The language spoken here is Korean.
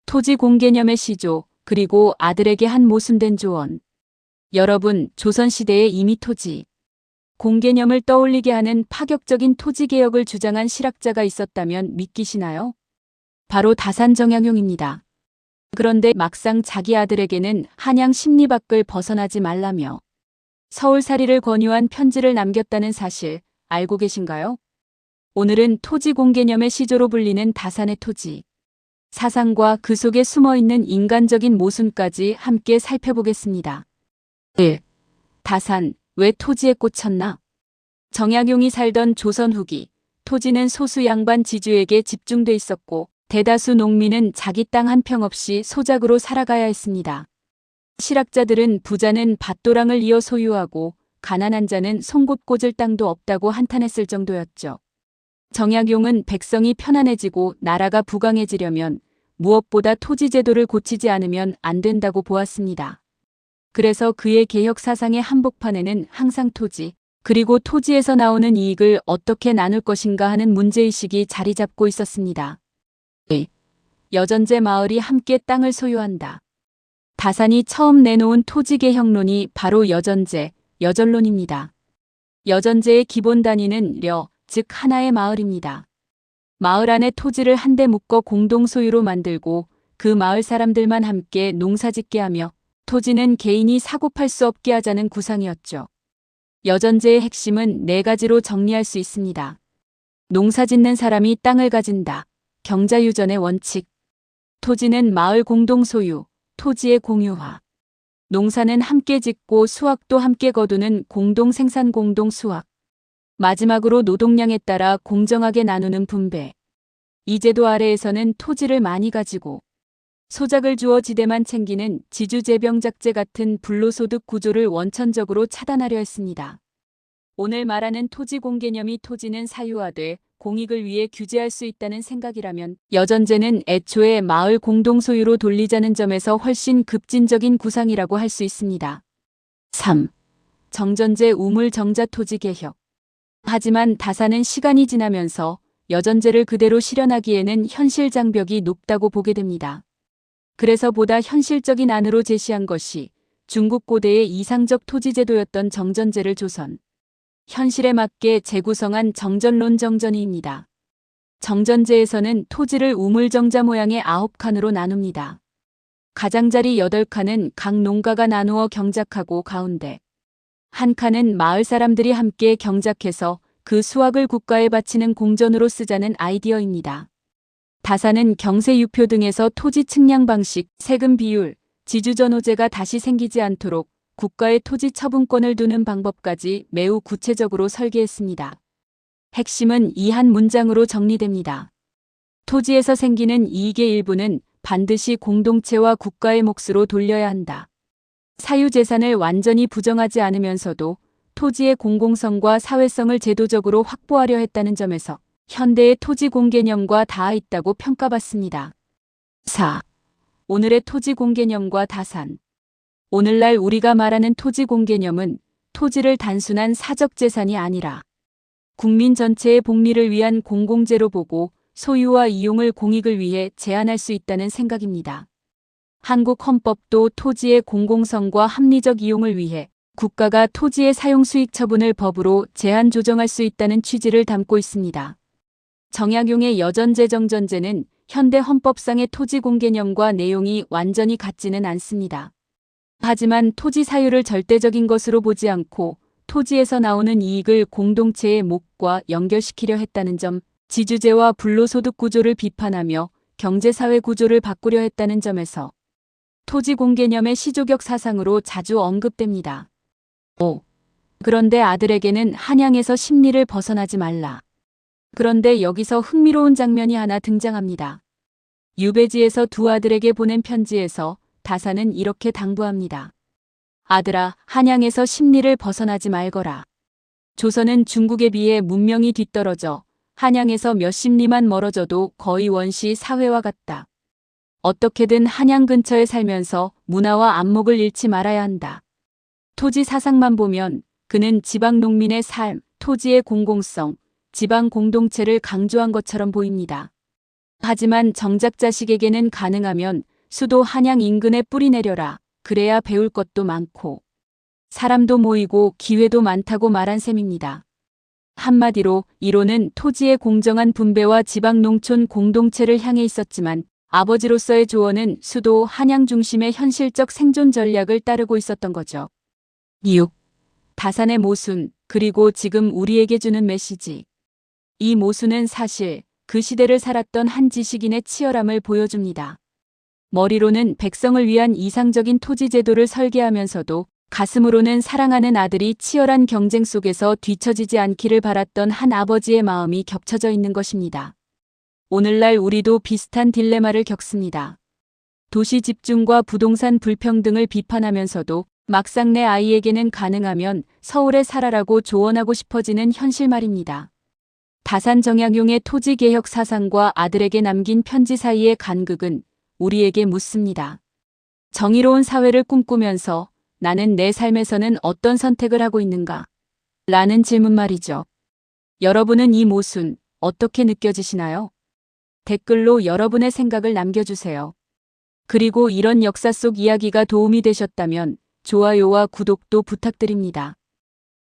토지 공개념의 시조, 그리고 아들에게 한 모순된 조언. 여러분, 조선시대의 이미 토지 공개념을 떠올리게 하는 파격적인 토지개혁을 주장한 실학자가 있었다면 믿기시나요? 바로 다산 정약용입니다. 그런데 막상 자기 아들에게는 한양 십리 밖을 벗어나지 말라며 서울살이를 권유한 편지를 남겼다는 사실 알고 계신가요? 오늘은 토지 공개념의 시조로 불리는 다산의 토지 사상과 그 속에 숨어있는 인간적인 모순까지 함께 살펴보겠습니다. 1. 다산, 왜 토지에 꽂혔나? 정약용이 살던 조선 후기, 토지는 소수 양반 지주에게 집중돼 있었고 대다수 농민은 자기 땅 한 평 없이 소작으로 살아가야 했습니다. 실학자들은 부자는 밭도랑을 이어 소유하고 가난한 자는 송곳 꽂을 땅도 없다고 한탄했을 정도였죠. 정약용은 백성이 편안해지고 나라가 부강해지려면 무엇보다 토지 제도를 고치지 않으면 안 된다고 보았습니다. 그래서 그의 개혁 사상의 한복판에는 항상 토지, 그리고 토지에서 나오는 이익을 어떻게 나눌 것인가 하는 문제의식이 자리 잡고 있었습니다. 여전제 마을이 함께 땅을 소유한다. 다산이 처음 내놓은 토지개혁론이 바로 여전제, 여전론입니다. 여전제의 기본 단위는 려, 즉 하나의 마을입니다. 마을 안에 토지를 한데 묶어 공동소유로 만들고 그 마을 사람들만 함께 농사짓게 하며 토지는 개인이 사고팔 수 없게 하자는 구상이었죠. 여전제의 핵심은 네 가지로 정리할 수 있습니다. 농사짓는 사람이 땅을 가진다. 경자유전의 원칙. 토지는 마을 공동소유, 토지의 공유화. 농사는 함께 짓고 수확도 함께 거두는 공동생산 공동수확. 마지막으로 노동량에 따라 공정하게 나누는 분배. 이 제도 아래에서는 토지를 많이 가지고 소작을 주어 지대만 챙기는 지주재병작제 같은 불로소득 구조를 원천적으로 차단하려 했습니다. 오늘 말하는 토지 공개념이 토지는 사유화돼 공익을 위해 규제할 수 있다는 생각이라면 여전제는 애초에 마을 공동소유로 돌리자는 점에서 훨씬 급진적인 구상이라고 할 수 있습니다. 3. 정전제 우물 정자 토지 개혁. 하지만 다산은 시간이 지나면서 여전제를 그대로 실현하기에는 현실 장벽이 높다고 보게 됩니다. 그래서 보다 현실적인 안으로 제시한 것이 중국 고대의 이상적 토지제도였던 정전제를 조선 현실에 맞게 재구성한 정전론 정전이입니다. 정전제에서는 토지를 우물정자 모양의 9칸으로 나눕니다. 가장자리 8칸은 각 농가가 나누어 경작하고 가운데 한 칸은 마을 사람들이 함께 경작해서 그 수확을 국가에 바치는 공전으로 쓰자는 아이디어입니다. 다산은 경세유표 등에서 토지 측량 방식, 세금 비율, 지주전호제가 다시 생기지 않도록 국가의 토지 처분권을 두는 방법까지 매우 구체적으로 설계했습니다. 핵심은 이 한 문장으로 정리됩니다. 토지에서 생기는 이익의 일부는 반드시 공동체와 국가의 몫으로 돌려야 한다. 사유재산을 완전히 부정하지 않으면서도 토지의 공공성과 사회성을 제도적으로 확보하려 했다는 점에서 현대의 토지 공개념과 닿아 있다고 평가받습니다. 4. 오늘의 토지 공개념과 다산. 오늘날 우리가 말하는 토지 공개념은 토지를 단순한 사적 재산이 아니라 국민 전체의 복리를 위한 공공재로 보고 소유와 이용을 공익을 위해 제한할 수 있다는 생각입니다. 한국 헌법도 토지의 공공성과 합리적 이용을 위해 국가가 토지의 사용 수익 처분을 법으로 제한 조정할 수 있다는 취지를 담고 있습니다. 정약용의 여전제 정전제는 현대 헌법상의 토지 공개념과 내용이 완전히 같지는 않습니다. 하지만 토지 사유를 절대적인 것으로 보지 않고 토지에서 나오는 이익을 공동체의 몫과 연결시키려 했다는 점, 지주제와 불로소득 구조를 비판하며 경제사회 구조를 바꾸려 했다는 점에서 토지 공개념의 시조격 사상으로 자주 언급됩니다. 5. 그런데 아들에게는 한양에서 십리를 벗어나지 말라. 그런데 여기서 흥미로운 장면이 하나 등장합니다. 유배지에서 두 아들에게 보낸 편지에서 다산은 이렇게 당부합니다. 아들아, 한양에서 십리를 벗어나지 말거라. 조선은 중국에 비해 문명이 뒤떨어져 한양에서 몇십 리만 멀어져도 거의 원시 사회와 같다. 어떻게든 한양 근처에 살면서 문화와 안목을 잃지 말아야 한다. 토지 사상만 보면 그는 지방 농민의 삶, 토지의 공공성, 지방 공동체를 강조한 것처럼 보입니다. 하지만 정작 자식에게는 가능하면 수도 한양 인근에 뿌리 내려라. 그래야 배울 것도 많고 사람도 모이고 기회도 많다고 말한 셈입니다. 한마디로 이론은 토지의 공정한 분배와 지방 농촌 공동체를 향해 있었지만 아버지로서의 조언은 수도 한양 중심의 현실적 생존 전략을 따르고 있었던 거죠. 6. 다산의 모순, 그리고 지금 우리에게 주는 메시지. 이 모순은 사실 그 시대를 살았던 한 지식인의 치열함을 보여줍니다. 머리로는 백성을 위한 이상적인 토지 제도를 설계하면서도 가슴으로는 사랑하는 아들이 치열한 경쟁 속에서 뒤처지지 않기를 바랐던 한 아버지의 마음이 겹쳐져 있는 것입니다. 오늘날 우리도 비슷한 딜레마를 겪습니다. 도시 집중과 부동산 불평등을 비판하면서도 막상 내 아이에게는 가능하면 서울에 살아라고 조언하고 싶어지는 현실 말입니다. 다산 정약용의 토지개혁 사상과 아들에게 남긴 편지 사이의 간극은 우리에게 묻습니다. 정의로운 사회를 꿈꾸면서 나는 내 삶에서는 어떤 선택을 하고 있는가? 라는 질문 말이죠. 여러분은 이 모순 어떻게 느껴지시나요? 댓글로 여러분의 생각을 남겨주세요. 그리고 이런 역사 속 이야기가 도움이 되셨다면 좋아요와 구독도 부탁드립니다.